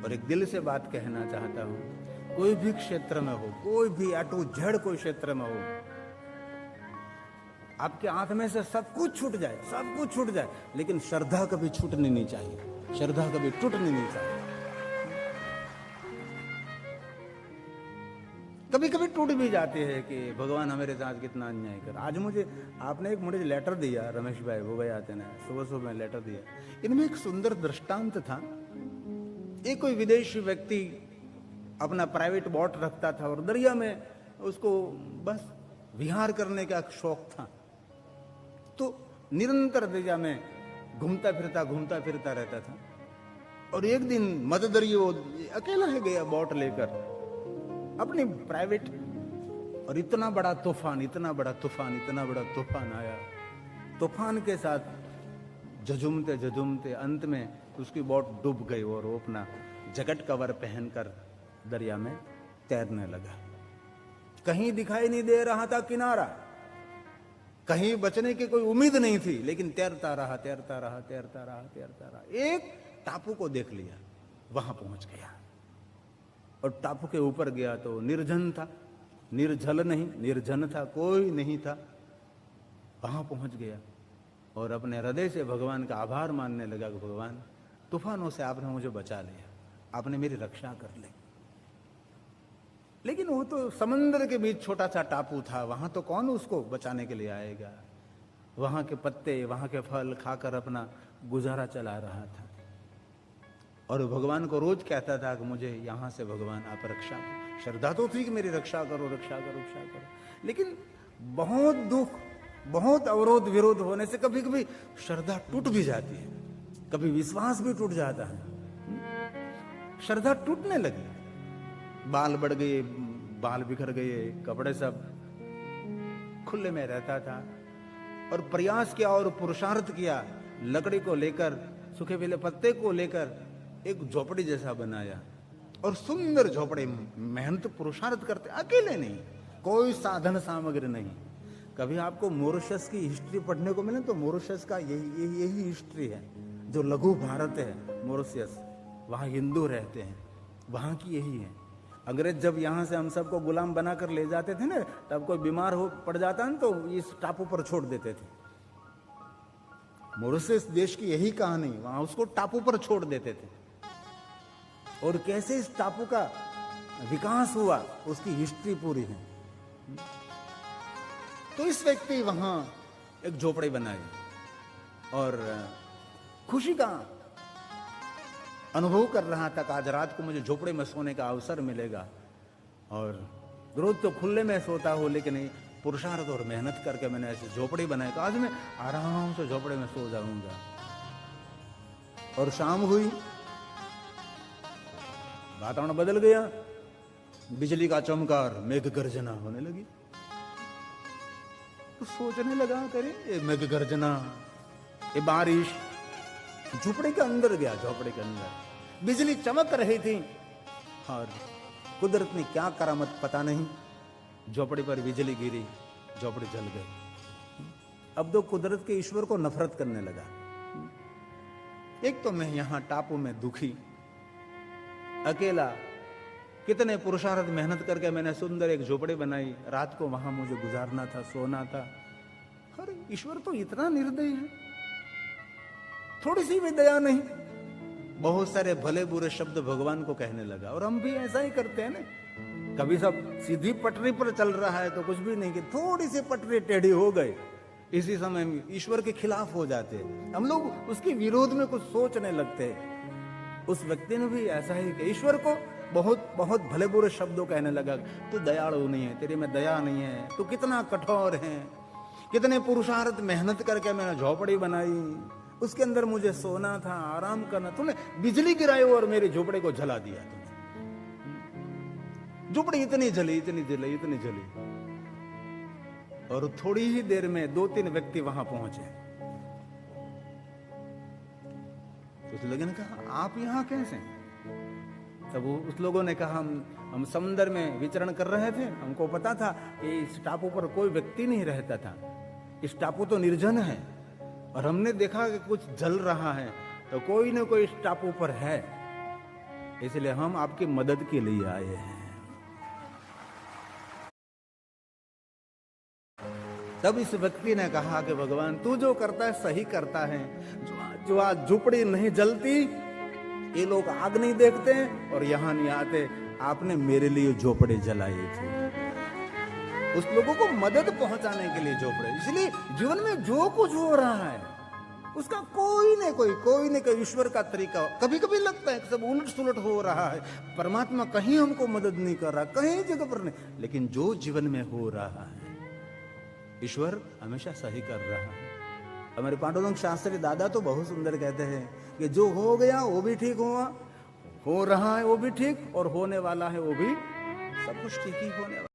और एक दिल से बात कहना चाहता हूं, कोई भी क्षेत्र में हो, कोई भी अटू जड़ कोई क्षेत्र में हो, आपके हाथ में से सब कुछ छूट जाए, सब कुछ छूट जाए, लेकिन श्रद्धा कभी छूटनी नहीं चाहिए, श्रद्धा कभी टूटनी नहीं चाहिए। कभी कभी टूट भी जाते हैं कि भगवान हमारे साथ कितना अन्याय कर। आज आपने मुझे लेटर दिया, रमेश भाई वो गए आते ना, सुबह सुबह में लेटर दिया। इनमें एक सुंदर दृष्टांत था। एक कोई विदेशी व्यक्ति अपना प्राइवेट बोट रखता था और दरिया में उसको बस विहार करने का शौक था, तो निरंतर दरिया में घूमता फिरता रहता था। और एक दिन मध्य दरिया वो अकेला ही गया बोट लेकर अपनी प्राइवेट, और इतना बड़ा तूफान आया। तूफान के साथ झझुमते अंत में उसकी बोट डूब गई और वो अपना जैकेट कवर पहनकर दरिया में तैरने लगा। कहीं दिखाई नहीं दे रहा था किनारा, कहीं बचने की कोई उम्मीद नहीं थी, लेकिन तैरता रहा। एक टापू को देख लिया, वहां पहुंच गया और टापू के ऊपर गया तो निर्जन था, निर्जन था, कोई नहीं था। वहां पहुंच गया और अपने हृदय से भगवान का आभार मानने लगा कि भगवान, तूफानों से आपने मुझे बचा लिया, आपने मेरी रक्षा कर ली। लेकिन वो तो समंदर के बीच छोटा सा टापू था, वहां तो कौन उसको बचाने के लिए आएगा। वहां के पत्ते, वहां के फल खाकर अपना गुजारा चला रहा था और भगवान को रोज कहता था कि मुझे यहां से भगवान आप रक्षा करो। श्रद्धा तो थी कि मेरी रक्षा करो। लेकिन बहुत दुख, बहुत अवरोध विरोध होने से कभी कभी श्रद्धा टूट भी जाती है, कभी विश्वास भी टूट जाता है। श्रद्धा टूटने लगी, बाल बढ़ गए, बाल बिखर गए, कपड़े सब खुले में रहता था और प्रयास किया और पुरुषार्थ किया। लकड़ी को लेकर, सूखे पीले पत्ते को लेकर एक झोपड़ी जैसा बनाया और सुंदर झोपड़ी, मेहनत पुरुषार्थ करते, अकेले नहीं, कोई साधन सामग्री नहीं। कभी आपको मॉरिशस की हिस्ट्री पढ़ने को मिले तो मॉरिशस का यही हिस्ट्री है, जो लघु भारत है मॉरिशस, वहां हिंदू रहते हैं, वहां की यही है। अंग्रेज जब यहां से हम सबको गुलाम बनाकर ले जाते थे ना, तब कोई बीमार हो पड़ जाता ना तो इस टापू पर छोड़ देते थे। मॉरिशस देश की यही कहानी, वहां उसको टापू पर छोड़ देते थे और कैसे इस टापू का विकास हुआ उसकी हिस्ट्री पूरी है। तो इस व्यक्ति वहां एक झोपड़ी बनाई और खुशी का अनुभव कर रहा था कि आज रात को मुझे झोपड़ी में सोने का अवसर मिलेगा और रोज तो खुले में सोता हूं, लेकिन पुरुषार्थ और मेहनत करके मैंने ऐसे झोपड़ी बनाई, तो आज मैं आराम से झोपड़ी में सो जाऊंगा। और शाम हुई, वातावरण बदल गया, बिजली का चमकार, मेघ गर्जना होने लगी। तो सोचने लगा, करे ये मेघ गर्जना, ये बारिश। झोपड़ी के अंदर गया, झोपड़ी के अंदर बिजली चमक रही थी और कुदरत ने क्या करामत पता नहीं, झोपड़ी पर बिजली गिरी, झोपड़ी जल गई। अब तो कुदरत के ईश्वर को नफरत करने लगा। एक तो मैं यहां टापू में दुखी, अकेला, कितने पुरुषार्थ मेहनत करके मैंने सुंदर एक झोपड़ी बनाई, रात को वहां मुझे गुजारना था, सोना था। अरे ईश्वर तो इतना निर्दयी है, थोड़ी सी भी दया नहीं। बहुत सारे भले बुरे शब्द भगवान को कहने लगा और हम भी ऐसा ही करते हैं ना। कभी सब सीधी पटरी पर चल रहा है तो कुछ भी नहीं, कि थोड़ी सी पटरी टेढ़ी हो गई, इसी समय ईश्वर के खिलाफ हो जाते हैं हम लोग, उसके विरोध में कुछ सोचने लगते हैं। उस व्यक्ति ने भी ऐसा ही कि ईश्वर को बहुत बहुत भले बुरे शब्दों कहने लगा, तू दयालु नहीं है, तेरे में दया नहीं है, तू कितना कठोर है, कितने पुरुषार्थ मेहनत करके मैंने झोपड़ी बनाई, उसके अंदर मुझे सोना था, आराम करना, तूने बिजली गिराई और मेरी झोपड़ी को जला दिया। झोपड़ी इतनी जली और थोड़ी ही देर में 2-3 व्यक्ति वहां पहुंचे। उस लोगों ने कहा, आप यहां कैसे? तब उस लोगों ने कहा, हम समुद्र में विचरण कर रहे थे, हमको पता था कि इस टापू पर कोई व्यक्ति नहीं रहता था, इस टापू तो निर्जन है, और हमने देखा कि कुछ जल रहा है, तो कोई न कोई इस टापू पर है। इसलिए हम आपकी मदद के लिए आए हैं। तब इस व्यक्ति ने कहा कि भगवान तू जो करता है सही करता है। जो आज झुपड़ी नहीं जलती, ये लोग आग नहीं देखते और यहां नहीं आते, आपने मेरे लिए झोपड़े जलाई थी, उस लोगों को मदद पहुंचाने के लिए झोपड़े। इसलिए जीवन में जो कुछ हो रहा है उसका कोई न कोई ईश्वर का तरीका। कभी कभी लगता है कि सब उलट सुलट हो रहा है, परमात्मा कहीं हमको मदद नहीं कर रहा, कहीं जगह पर नहीं, लेकिन जो जीवन में हो रहा है ईश्वर हमेशा सही कर रहा है। हमारे पांडुरंग शास्त्री दादा तो बहुत सुंदर कहते हैं कि जो हो गया वो भी ठीक हुआ, हो रहा है वो भी ठीक, और होने वाला है वो भी सब कुछ ठीक ही होने वाला।